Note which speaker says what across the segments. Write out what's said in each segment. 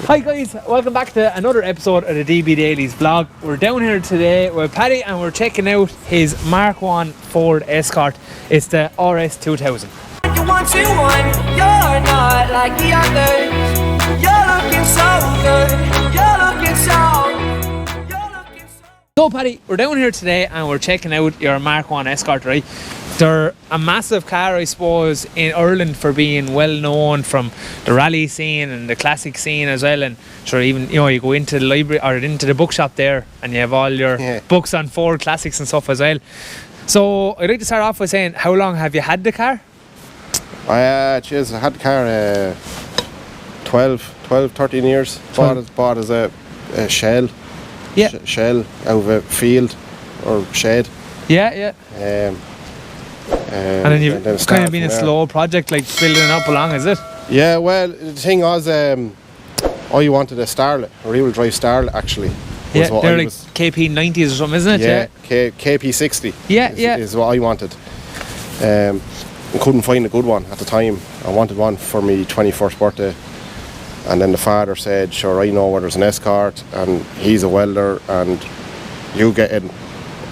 Speaker 1: Hi guys, welcome back to another episode of the DB Dailies vlog. We're down here today with Paddy and we're checking out his Mark 1 Ford Escort. It's the rs2000.
Speaker 2: You want to one, you're not like the others. You're looking so good. You're looking so.
Speaker 1: So Paddy, we're down here today and we're checking out your Mark 1 Escort, right? They're a massive car, I suppose, in Ireland for being well known from the rally scene and the classic scene as well. And sure, even you go into the library or into the bookshop there, and you have all your books on Ford classics and stuff as well. So I'd like to start off by saying, how long have you had the car?
Speaker 3: I had the car 13 years. Bought as a shell.
Speaker 1: Yeah.
Speaker 3: Shell out of a field or shed.
Speaker 1: Yeah. And then you've kind of been a slow project, like building up along, is it?
Speaker 3: Yeah, well, the thing was, I wanted a Starlet, a rear-wheel drive Starlet, actually.
Speaker 1: Yeah, they're like KP90s or something, isn't it?
Speaker 3: Yeah, KP60 is what I wanted. I couldn't find a good one at the time. I wanted one for my 21st birthday. And then the father said, sure, I know where there's an Escort, and he's a welder, and you get in,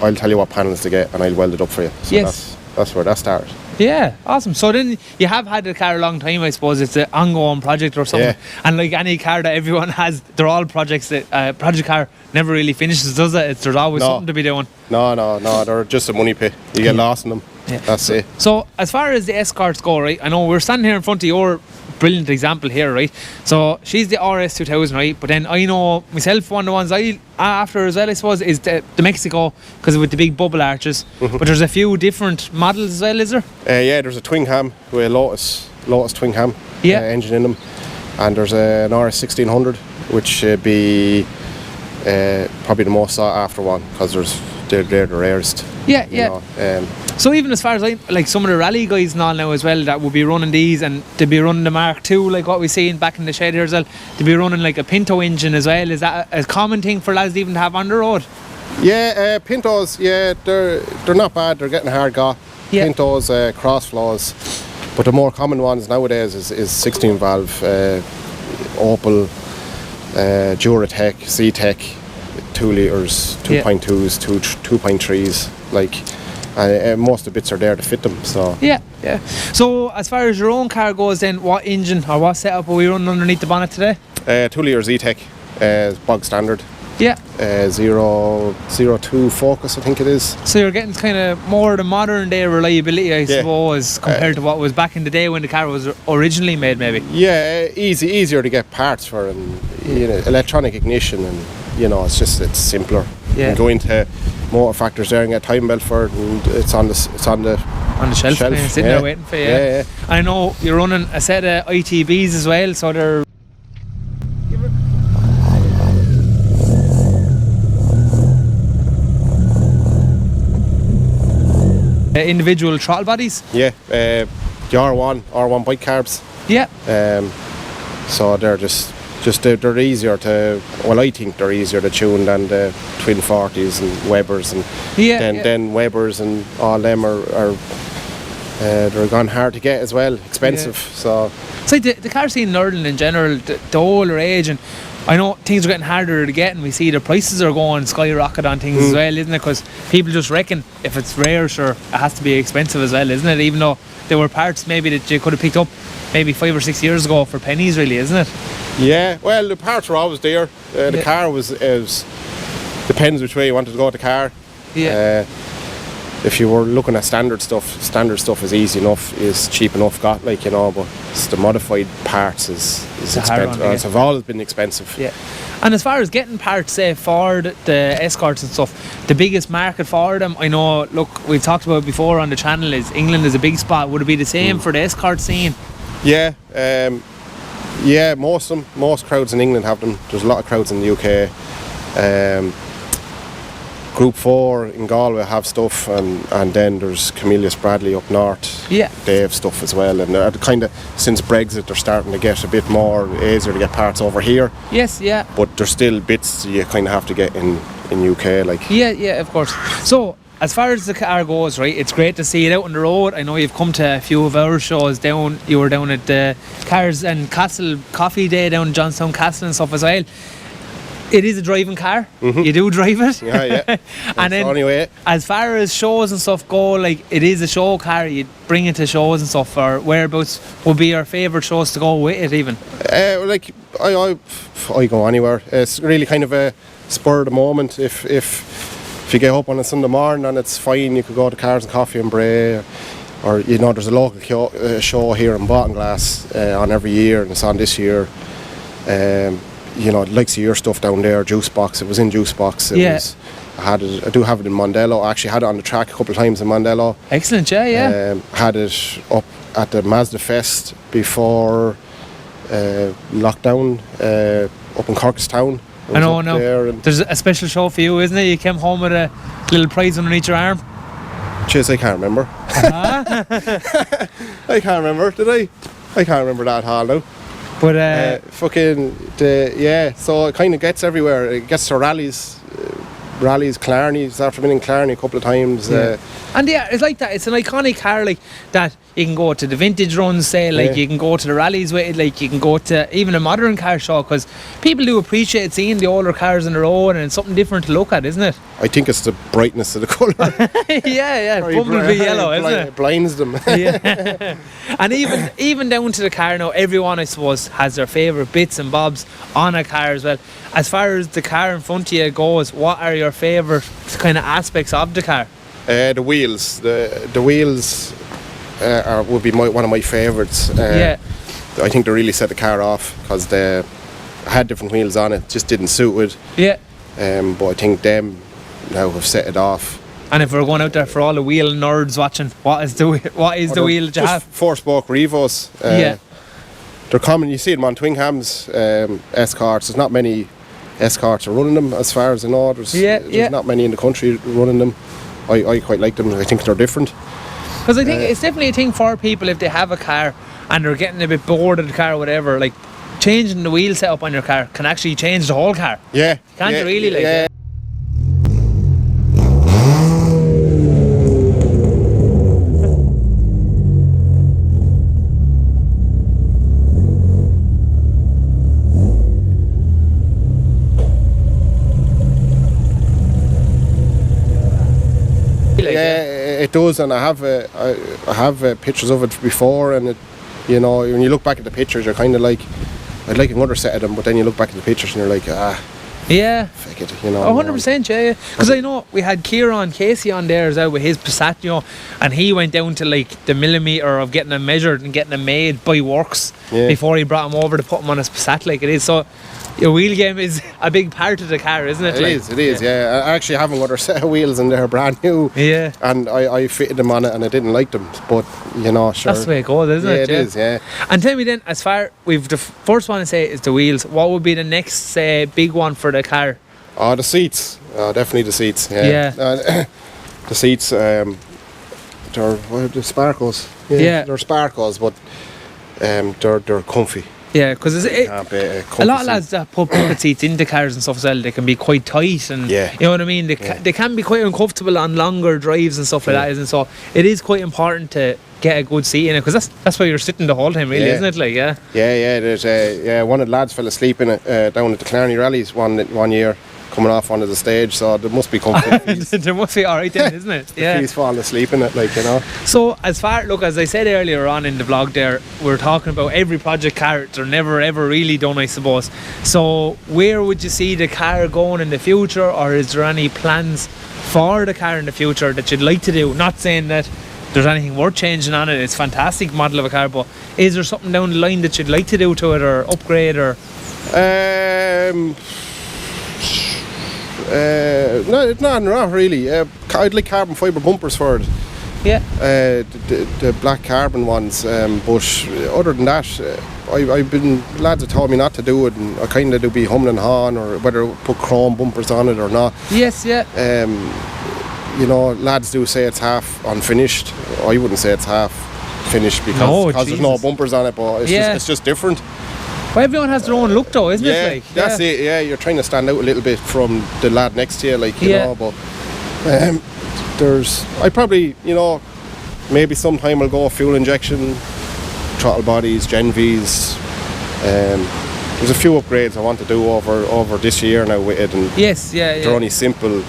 Speaker 3: I'll tell you what panels to get, and I'll weld it up for you. So
Speaker 1: yes.
Speaker 3: That's where that started.
Speaker 1: Yeah, awesome. So then you have had the car a long time, I suppose. It's an ongoing project or something. Yeah. And like any car that everyone has, they're all projects. That project car never really finishes, does it? There's always something to be doing.
Speaker 3: No, they're just a money pit. You get lost in them. Yeah. That's it.
Speaker 1: So as far as the Escorts go, right, I know we're standing here in front of your brilliant example here, right? So she's the rs2000, right? But then I know myself, one of the ones I after as well, I suppose, is the Mexico, because with the big bubble arches. Mm-hmm. But there's a few different models as well, is there?
Speaker 3: Yeah, there's a twin cam with a Lotus twin cam engine in them, and there's an rs1600, which should be probably the most sought after one, because they're the rarest.
Speaker 1: Yeah. So even as far as like some of the rally guys and all now as well, that will be running these, and they'll be running the Mark II, like what we seen back in the shed here as well. They'll be running like a Pinto engine as well. Is that a common thing for lads even to have on the road?
Speaker 3: Yeah, Pintos, they're not bad. They're getting hard got. Yeah. Pintos, cross flows, but the more common ones nowadays is 16 valve, Opel, Duratec, C-Tech, 2 litres, 2.2s, 2.3s, like. Most of the bits are there to fit them. So yeah.
Speaker 1: So as far as your own car goes, then what engine or what setup are we running underneath the bonnet today?
Speaker 3: 2 litres E-Tech, bog standard.
Speaker 1: Yeah.
Speaker 3: 02 Focus, I think it is.
Speaker 1: So you're getting kind of more the modern day reliability, I suppose, compared to what was back in the day when the car was originally made, maybe. Yeah,
Speaker 3: easier to get parts for, and electronic ignition, and it's simpler. Yeah. You can go into motor factors there and get a time belt for it, and it's on the shelf.
Speaker 1: Sitting there waiting for you. Yeah. I know you're running a set of ITBs as well, so they're individual throttle bodies.
Speaker 3: Yeah, the R1 bike carbs.
Speaker 1: Yeah.
Speaker 3: So they're they're easier to. Well, I think they're easier to tune than the twin 40s and Webers, and then Webers and all them are they're gone hard to get as well, expensive. So
Speaker 1: it's like the car scene in Ireland in general, the older age, and I know things are getting harder to get, and we see the prices are going skyrocket on things as well, isn't it? Because people just reckon if it's rare, sure, it has to be expensive as well, isn't it? Even though there were parts maybe that you could have picked up maybe 5 or 6 years ago for pennies, really, isn't it?
Speaker 3: Yeah, well, the parts were always there. The car was depends which way you wanted to go with the car. Yeah. If you were looking at standard stuff is easy enough, is cheap enough got, but it's the modified parts is expensive. It's always been expensive.
Speaker 1: Yeah. And as far as getting parts, say, for the Escorts and stuff, the biggest market for them, I know, look, we've talked about it before on the channel, is England is a big spot. Would it be the same for the Escort scene?
Speaker 3: Yeah. Most crowds in England have them. There's a lot of crowds in the UK. Group 4 in Galway have stuff, and then there's Camillus Bradley up north. Yeah. They have stuff as well, and kind of since Brexit they're starting to get a bit more easier to get parts over here.
Speaker 1: Yes, yeah.
Speaker 3: But there's still bits you kind of have to get in UK, like.
Speaker 1: Yeah, of course. So as far as the car goes, right, it's great to see it out on the road. I know you've come to a few of our shows down. You were down at the Cars and Castle Coffee Day down in Johnstown Castle and stuff as well. It is a driving car. You do drive it.
Speaker 3: Yeah.
Speaker 1: And then,
Speaker 3: anyway,
Speaker 1: as far as shows and stuff go, like, it is a show car. You bring it to shows and stuff. Or whereabouts would be your favourite shows to go with it, even?
Speaker 3: like I go anywhere. It's really kind of a spur of the moment. If you get up on a Sunday morning and it's fine, you could go to Cars and Coffee and Bray, or you know, there's a local show here in Bottinglass on every year, and it's on this year. You know, likes of your stuff down there, Juice Box. It was in Juice Box. I do have it in Mondello. I actually had it on the track a couple of times in Mondello.
Speaker 1: Excellent, yeah.
Speaker 3: Had it up at the Mazda Fest before lockdown up in Corkestown.
Speaker 1: I know, there's a special show for you, isn't it? You came home with a little prize underneath your arm.
Speaker 3: Jeez, I can't remember. I can't remember, did I? I can't remember that at all now.
Speaker 1: But
Speaker 3: so it kind of gets everywhere. It gets to rallies, Clarny's. After being in Clarny a couple of times.
Speaker 1: And yeah, it's like that. It's an iconic car, like that. You can go to the vintage runs, say, like you can go to the rallies with it, like you can go to even a modern car show, because people do appreciate seeing the older cars on the road, and it's something different to look at, isn't it?
Speaker 3: I think it's the brightness of the colour.
Speaker 1: yeah, bumblebee yellow, isn't it?
Speaker 3: Blinds them.
Speaker 1: Yeah. And even down to the car now, everyone, I suppose, has their favourite bits and bobs on a car as well. As far as the car in front of you goes, what are your favourite kind of aspects of the car?
Speaker 3: The wheels. The wheels would be one of my favourites. I think they really set the car off, because they had different wheels on it, just didn't suit it.
Speaker 1: Yeah.
Speaker 3: But I think them now have set it off.
Speaker 1: And if we're going out there for all the wheel nerds watching, what is the wheel that you have?
Speaker 3: 4-spoke Revos. They're common. You see them on Twinghams, Escorts. There's not many Escorts are running them, as far as I know. There's not many in the country running them. I quite like them. I think they're different.
Speaker 1: Because I think it's definitely a thing for people if they have a car and they're getting a bit bored of the car or whatever, like changing the wheel setup on your car can actually change the whole car.
Speaker 3: Yeah.
Speaker 1: Can't you really?
Speaker 3: Yeah. It does, and I have pictures of it before, and it, you know, when you look back at the pictures, you're kind of like, I'd like another set of them, but then you look back at the pictures and you're like,
Speaker 1: yeah,
Speaker 3: fuck it, you know.
Speaker 1: 100%, yeah. Because I know we had Kieran Casey on there as well with his Passat, you know, and he went down to like the millimetre of getting them measured and getting them made by Works before he brought them over to put them on his Passat, like it is. So your wheel game is a big part of the car, isn't it?
Speaker 3: It is, yeah. I actually have another set of wheels and they're brand new.
Speaker 1: Yeah.
Speaker 3: And I fitted them on it and I didn't like them, but you know, sure.
Speaker 1: That's the way it goes, isn't it?
Speaker 3: Yeah, it is, yeah.
Speaker 1: And tell me then, as far, we've the first one to say is the wheels. What would be the next big one for the car?
Speaker 3: Oh, the seats. Oh, definitely the seats. Yeah. The seats. They're the Sparkles. Yeah. They're Sparkles, but they're comfy.
Speaker 1: Yeah, because a lot of lads that put bucket seats into cars and stuff as well, they can be quite tight, and you know what I mean. They can be quite uncomfortable on longer drives and stuff like that, isn't it? So it is quite important to get a good seat in it, because that's why you're sitting the whole time, really, isn't it? Like, yeah.
Speaker 3: There's one of the lads fell asleep in it down at the Clarny rallies one year, coming off onto the stage, so there must be comfy.
Speaker 1: There must be alright then, isn't it? Yeah.
Speaker 3: He's falling asleep in it, like, you know.
Speaker 1: So as I said earlier on in the vlog there, we're talking about every project car. They're never ever really done, I suppose. So where would you see the car going in the future, or is there any plans for the car in the future that you'd like to do? Not saying that there's anything worth changing on it, it's a fantastic model of a car, but is there something down the line that you'd like to do to it, or upgrade, or?
Speaker 3: No, not really. I'd like carbon fibre bumpers for it.
Speaker 1: Yeah.
Speaker 3: The black carbon ones. But other than that, I've been, lads have told me not to do it, and I kind of do be humming and hawing, or whether put chrome bumpers on it or not.
Speaker 1: Yes, yeah.
Speaker 3: You know, lads do say it's half unfinished. I wouldn't say it's half finished because there's no bumpers on it, but it's just different.
Speaker 1: Well, everyone has their own look though, isn't it? Like,
Speaker 3: that's it, yeah. You're trying to stand out a little bit from the lad next to you, like, you know, but I probably, maybe sometime I'll go fuel injection, throttle bodies, Gen Vs. There's a few upgrades I want to do over this year now with it, and
Speaker 1: Yes, yeah.
Speaker 3: they're only simple,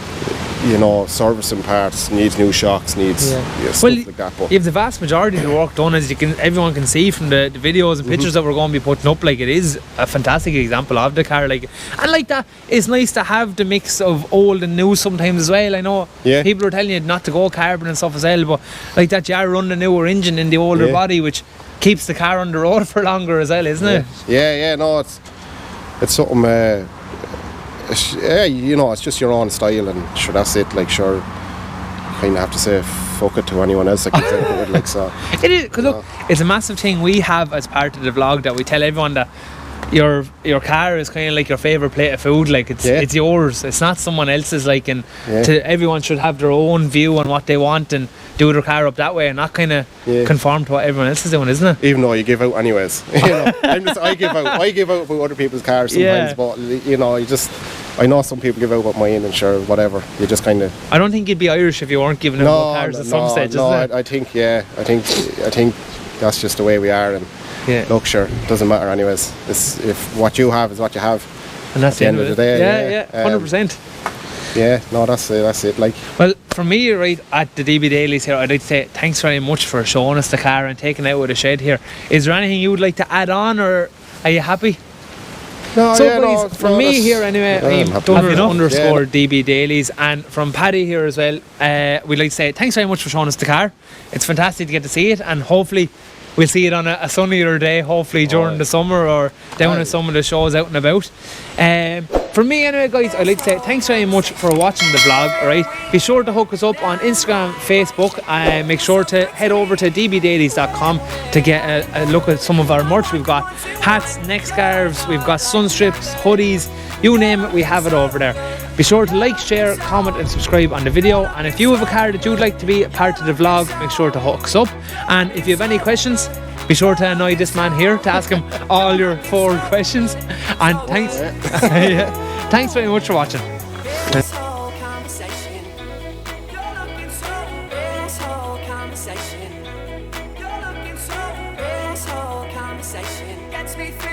Speaker 3: servicing parts, needs new shocks, needs stuff like that. But
Speaker 1: You have the vast majority of the work done, as everyone can see from the videos and pictures that we're going to be putting up. Like, it is a fantastic example of the car. Like, and like that, it's nice to have the mix of old and new sometimes as well. I know people are telling you not to go carbon and stuff as well, but like that, you are running a newer engine in the older body, which keeps the car on the road for longer as well, isn't it?
Speaker 3: Yeah. No, it's something. It's just your own style, and sure, that's it. Like, sure, you kind of have to say fuck it to anyone else that comes out with it. Like, so
Speaker 1: it is, because look, it's a massive thing we have as part of the vlog, that we tell everyone that your car is kind of like your favourite plate of food. Like, it's yours, it's not someone else's. Like, and everyone should have their own view on what they want and do their car up that way, and not kind of conform to what everyone else is doing, isn't it?
Speaker 3: Even though you give out anyways. I give out about other people's cars sometimes, but I know some people give out about mine, and sure, whatever. You just kind of.
Speaker 1: I don't think you'd be Irish if you weren't giving out cars at some stage.
Speaker 3: I think that's just the way we are, and look, sure, it doesn't matter anyways. If what you have is what you have,
Speaker 1: and that's
Speaker 3: at the end of the day.
Speaker 1: 100%.
Speaker 3: That's it. Like,
Speaker 1: well, for me, right at the DB Dailies here, I'd like to say thanks very much for showing us the car and taking it out of the shed here. Is there anything you would like to add on, or are you happy? For me here anyway, I'm Dunner _DB Dailies, and from Paddy here as well, we'd like to say thanks very much for showing us the car. It's fantastic to get to see it, and hopefully we'll see it on a sunnier day, hopefully during the summer or down at some of the shows out and about. For me anyway, guys, I'd like to say thanks very much for watching the vlog. Alright, be sure to hook us up on Instagram, Facebook, and make sure to head over to dbdailies.com to get a look at some of our merch. We've got hats, neck scarves, we've got sun strips, hoodies, you name it, we have it over there. Be sure to like, share, comment and subscribe on the video, and if you have a car that you'd like to be a part of the vlog, make sure to hook us up. And if you have any questions, be sure to annoy this man here to ask him all your 4 questions. And thanks thanks very much for watching.
Speaker 2: This whole conversation, you're looking so. This whole conversation, you're looking so. This whole conversation gets me through.